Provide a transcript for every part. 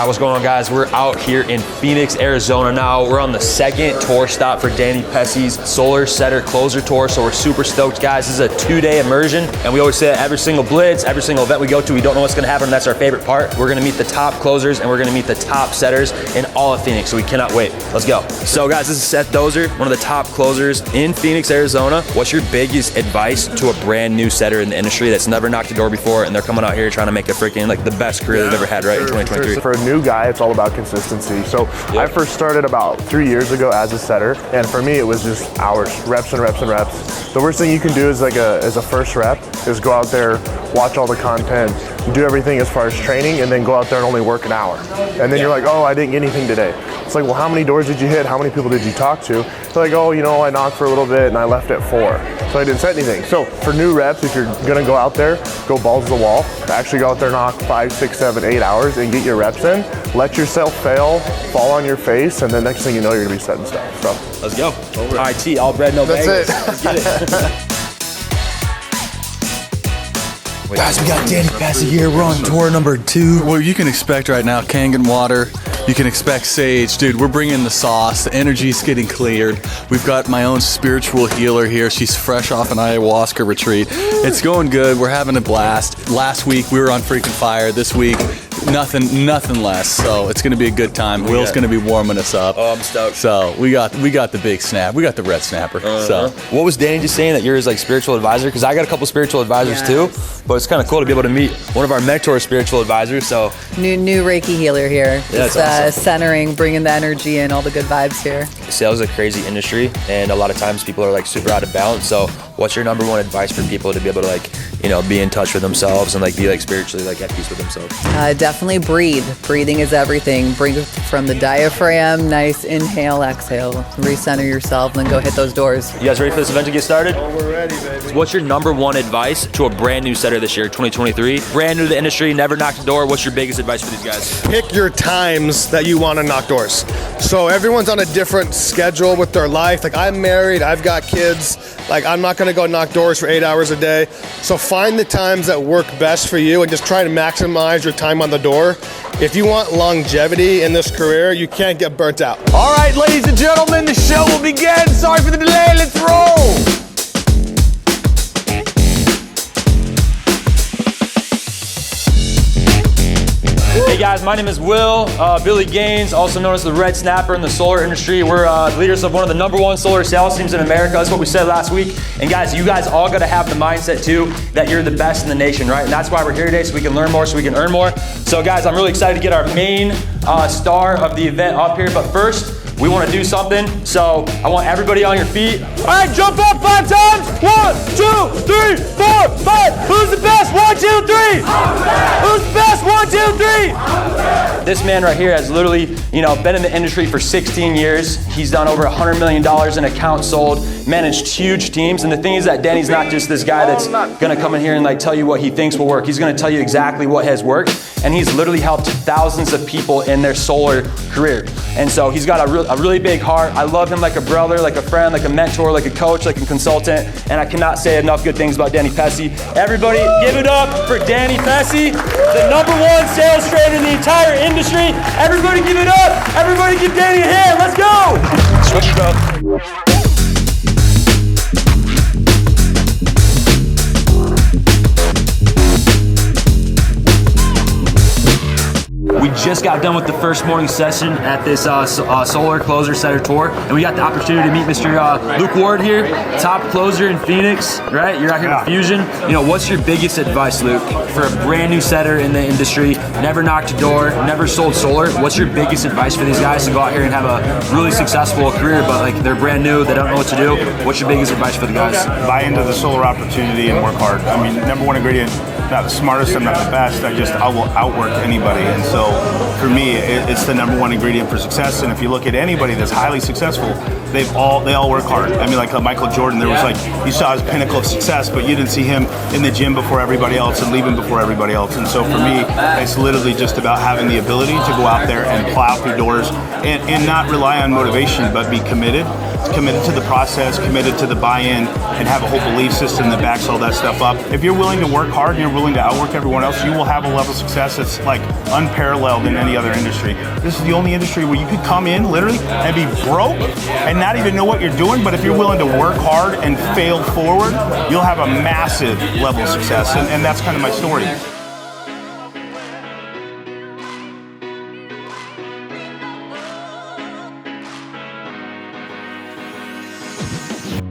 What's going on, guys? We're out here in Phoenix, Arizona now. We're on the second tour stop for Danny Pessy's Solar Setter Closer Tour, so we're super stoked, guys. This is a 2-day immersion, and we always say every single blitz, every single event we go to, we don't know what's gonna happen, and that's our favorite part. We're gonna meet the top closers, and we're gonna meet the top setters in all of Phoenix, so we cannot wait. Let's go. So, guys, this is Seth Dozer, one of the top closers in Phoenix, Arizona. What's your biggest advice to a brand new setter in the industry that's never knocked a door before, and they're coming out here trying to make a freaking, like, the best career they've ever had, right, in 2023? For a new guy, it's all about consistency. So I first started about 3 years ago as a setter, and for me it was just hours, reps and reps and reps. The worst thing you can do is as a first rep is go out there, watch all the content, do everything as far as training, and then go out there and only work an hour. And then you're like, oh, I didn't get anything today. It's like, well, how many doors did you hit? How many people did you talk to? It's like, oh, you know, I knocked for a little bit and I left at 4. So I didn't set anything. So for new reps, if you're gonna go out there, go balls to the wall, actually go out there, knock 5, 6, 7, 8 hours and get your reps in. Let yourself fail, fall on your face, and then next thing you know, you're gonna be setting stuff. So let's go. IT, all bread, no bagels. Let's get it. Guys, we got Danny Pessy here. We're on tour number 2. Well, you can expect right now Kangen water. You can expect sage. Dude, we're bringing the sauce. The energy's getting cleared. We've got my own spiritual healer here. She's fresh off an ayahuasca retreat. It's going good. We're having a blast. Last week, we were on freaking fire. This week, nothing less. So it's going to be a good time. Will's going to be warming us up. Oh, I'm stoked. So we got the big snap. We got the red snapper. So what was Danny just saying, that you're his like spiritual advisor? Because I got a couple spiritual advisors too, but it's kind of cool to be able to meet one of our mentor spiritual advisors. So new Reiki healer here. Yeah, Just awesome. Centering, bringing the energy and all the good vibes here. Sales is a crazy industry, and a lot of times people are like super out of balance. So what's your number one advice for people to be able to like, you know, be in touch with themselves and like be like spiritually like at peace with themselves? Definitely breathe. Breathing is everything. Breathe from the diaphragm. Nice inhale, exhale. Recenter yourself, and then go hit those doors. You guys ready for this event to get started? oh, we're ready, baby. What's your number one advice to a brand new setter this year, 2023? Brand new to the industry, never knocked a door. What's your biggest advice for these guys? Pick your times that you want to knock doors. So everyone's on a different schedule with their life. Like, I'm married, I've got kids. Like, I'm not gonna go knock doors for 8 hours a day. So find the times that work best for you and just try to maximize your time on the door. If you want longevity in this career, you can't get burnt out. All right, ladies and gentlemen, the show will begin. Sorry for the delay. Let's roll. Hey guys, my name is Will, Billy Gaines, also known as the Red Snapper in the solar industry. We're leaders of one of the #1 solar sales teams in America. That's what we said last week. And guys, you guys all gotta have the mindset too that you're the best in the nation, right? And that's why we're here today, so we can learn more, so we can earn more. So guys, I'm really excited to get our main star of the event up here, but first, we want to do something, so I want everybody on your feet. All right, jump up 5 times. 1, 2, 3, 4, 5. Who's the best? 1, 2, 3. Who's the best? 1, 2, 3. This man right here has literally, you know, been in the industry for 16 years. He's done over $100 million in accounts sold, managed huge teams. And the thing is that Danny's not just this guy that's gonna come in here and like tell you what he thinks will work. He's gonna tell you exactly what has worked. And he's literally helped thousands of people in their solar career. And so he's got a really big heart. I love him like a brother, like a friend, like a mentor, like a coach, like a consultant. And I cannot say enough good things about Danny Pessy. Everybody give it up for Danny Pessy, the #1 sales trainer in the entire industry. Everybody give it up. Everybody give Danny a hand. Let's go. Switch it up. We just got done with the first morning session at this Solar Closer Setter Tour, and we got the opportunity to meet Mr. Luke Ward here, top closer in Phoenix, right? You're out here with Fusion. You know, what's your biggest advice, Luke, for a brand new setter in the industry, never knocked a door, never sold solar? What's your biggest advice for these guys to go out here and have a really successful career, but like they're brand new, they don't know what to do? What's your biggest advice for the guys? Buy into the solar opportunity and work hard. I mean, #1 ingredient, not the smartest, I'm not the best, I will outwork anybody. And so for me, it's the #1 ingredient for success. And if you look at anybody that's highly successful, they all work hard. I mean, like Michael Jordan, there was like, you saw his pinnacle of success, but you didn't see him in the gym before everybody else and leaving before everybody else. And so for me, it's literally just about having the ability to go out there and plow through doors and not rely on motivation, but be committed. committed to the process, committed to the buy-in, and have a whole belief system that backs all that stuff up. If you're willing to work hard and you're willing to outwork everyone else, you will have a level of success that's like unparalleled in any other industry. This is the only industry where you could come in literally and be broke and not even know what you're doing, but if you're willing to work hard and fail forward, you'll have a massive level of success, and that's kind of my story.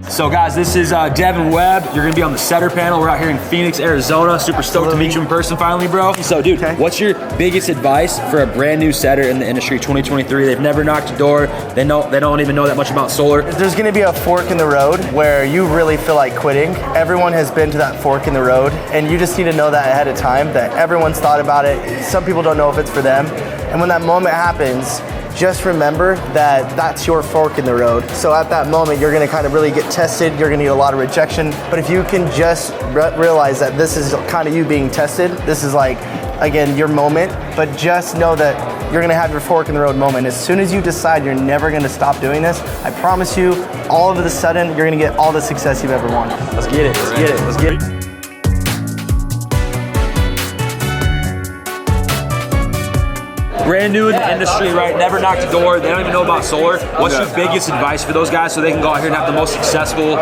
So guys, this is Devin Webb. You're gonna be on the setter panel. We're out here in Phoenix, Arizona. Super stoked to meet you in person finally, bro. So dude, what's your biggest advice for a brand new setter in the industry, 2023? They've never knocked a door. They don't even know that much about solar. There's gonna be a fork in the road where you really feel like quitting. Everyone has been to that fork in the road, and you just need to know that ahead of time, that everyone's thought about it. Some people don't know if it's for them. And when that moment happens, just remember that that's your fork in the road. So at that moment, you're gonna kind of really get tested. You're gonna need a lot of rejection. But if you can just realize that this is kind of you being tested, this is like, again, your moment, but just know that you're gonna have your fork in the road moment. As soon as you decide you're never gonna stop doing this, I promise you, all of a sudden, you're gonna get all the success you've ever wanted. Let's get it, let's get it, let's get it. Brand new in the industry, right? Never knocked a door. They don't even know about solar. What's your biggest advice for those guys so they can go out here and have the most successful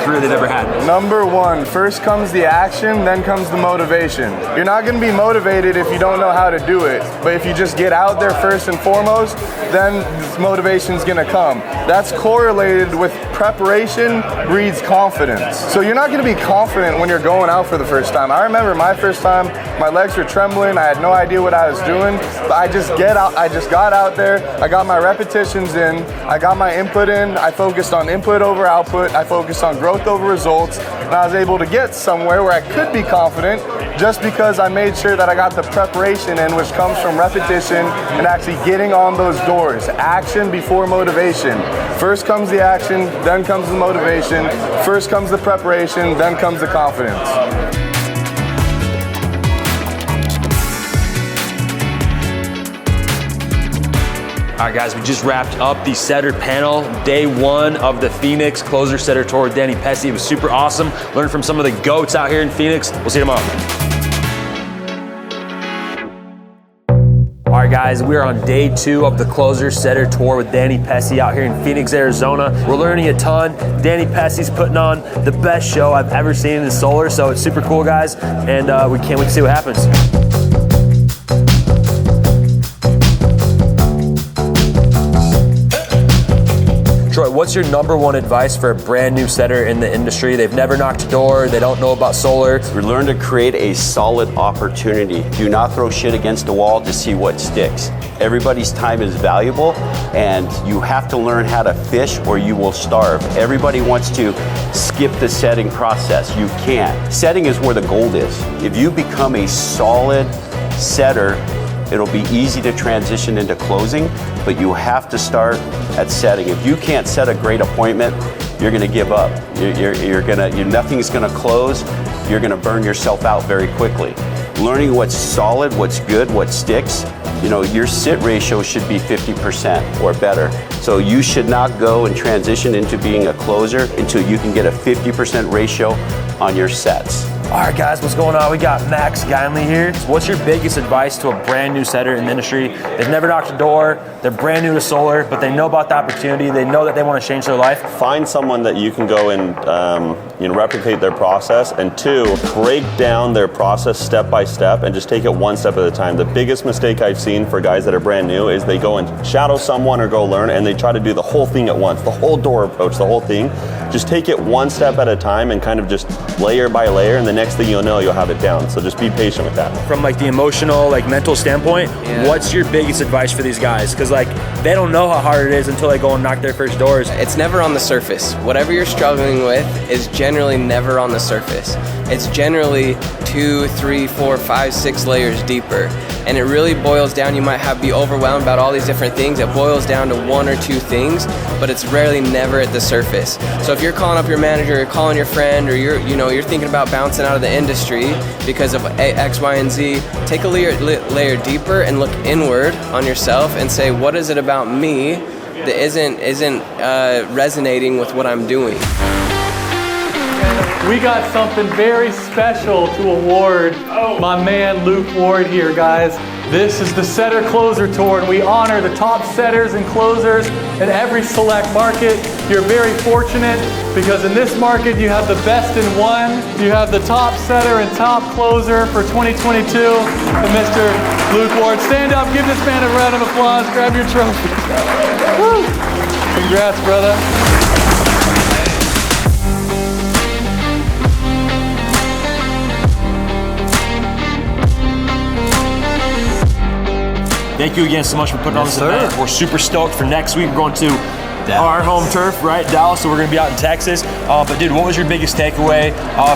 career they've ever had? Number one, first comes the action, then comes the motivation. You're not going to be motivated if you don't know how to do it. But if you just get out there first and foremost, then motivation's going to come. That's correlated with preparation breeds confidence. So you're not going to be confident when you're going out for the first time. I remember my first time, my legs were trembling. I had no idea what I was doing, but I just got out there. I got my repetitions in. I got my input in. I focused on input over output. I focused on growth over results. And I was able to get somewhere where I could be confident just because I made sure that I got the preparation in, which comes from repetition and actually getting on those doors. Action before motivation. First comes the action, then comes the motivation. First comes the preparation, then comes the confidence. All right, guys, we just wrapped up the setter panel, day one of the Phoenix Closer Setter Tour with Danny Pessy. It was super awesome. Learned from some of the goats out here in Phoenix. We'll see you tomorrow. All right, guys, we are on day two of the Closer Setter Tour with Danny Pessy out here in Phoenix, Arizona. We're learning a ton. Danny Pessy's putting on the best show I've ever seen in solar, so it's super cool, guys, and we can't wait to see what happens. Troy, what's your number one advice for a brand new setter in the industry? They've never knocked a door, they don't know about solar. We learn to create a solid opportunity. Do not throw shit against the wall to see what sticks. Everybody's time is valuable, and you have to learn how to fish or you will starve. Everybody wants to skip the setting process. You can't. Setting is where the gold is. If you become a solid setter, it'll be easy to transition into closing, but you have to start at setting. If you can't set a great appointment, you're gonna give up. Nothing's gonna close. You're gonna burn yourself out very quickly. Learning what's solid, what's good, what sticks. You know, your sit ratio should be 50% or better. So you should not go and transition into being a closer until you can get a 50% ratio on your sets. All right, guys, what's going on? We got Max Geinley here. What's your biggest advice to a brand new setter in the industry? They've never knocked a door, they're brand new to solar, but they know about the opportunity, they know that they want to change their life. Find someone that you can go and replicate their process, and two, break down their process step by step and just take it one step at a time. The biggest mistake I've seen for guys that are brand new is they go and shadow someone or go learn, and they try to do the whole thing at once, the whole door approach, the whole thing. Just take it one step at a time and kind of just layer by layer, and the next thing you'll know, you'll have it down. So just be patient with that. From like the emotional, like mental standpoint, what's your biggest advice for these guys? Because like they don't know how hard it is until they go and knock their first doors. It's never on the surface. Whatever you're struggling with is generally never on the surface. It's generally 2, 3, 4, 5, 6 layers deeper. And it really boils down, you might be overwhelmed about all these different things. It boils down to 1 or 2 things, but it's rarely never at the surface. So if you're calling up your manager, you're calling your friend, or you're thinking about bouncing out of the industry because of X, Y, and Z, take a layer deeper and look inward on yourself and say, what is it about me that isn't resonating with what I'm doing. We got something very special to award my man Luke Ward here, guys. This is the Setter Closer Tour, and we honor the top setters and closers in every select market. You're very fortunate because in this market you have the best in one. You have the top setter and top closer for 2022, and Mr. Luke Ward. Stand up, give this man a round of applause, grab your trophy. Woo. Congrats, brother. Thank you again so much for putting on this event. We're super stoked for next week. We're going to our home turf, right, Dallas, so we're going to be out in Texas. But dude, what was your biggest takeaway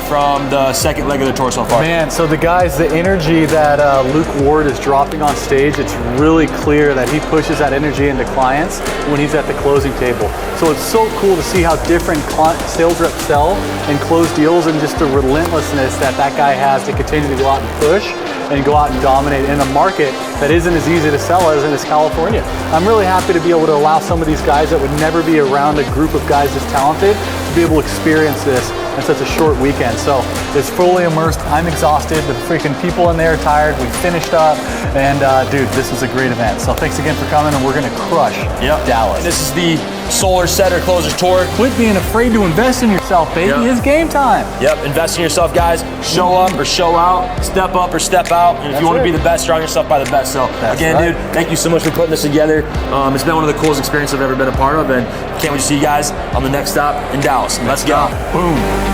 from the second leg of the tour so far? Man, so the guys, the energy that Luke Ward is dropping on stage, it's really clear that he pushes that energy into clients when he's at the closing table. So it's so cool to see how different sales reps sell and close deals, and just the relentlessness that that guy has to continue to go out and push and go out and dominate in a market that isn't as easy to sell as in California. I'm really happy to be able to allow some of these guys that would never be around a group of guys this talented to be able to experience this in such a short weekend. So it's fully immersed. I'm exhausted. The freaking people in there are tired. We finished up, and dude, this was a great event. So thanks again for coming, and we're gonna crush Dallas. This is the Solar Setter Closer Tour. Quit being afraid to invest in yourself, baby. It's game time. Yep, invest in yourself, guys. Show up or show out. Step up or step out. And if you want to be the best, surround yourself by the best. So again, dude, thank you so much for putting this together. It's been one of the coolest experiences I've ever been a part of, and can't wait to see you guys on the next stop in Dallas. Let's go. Boom.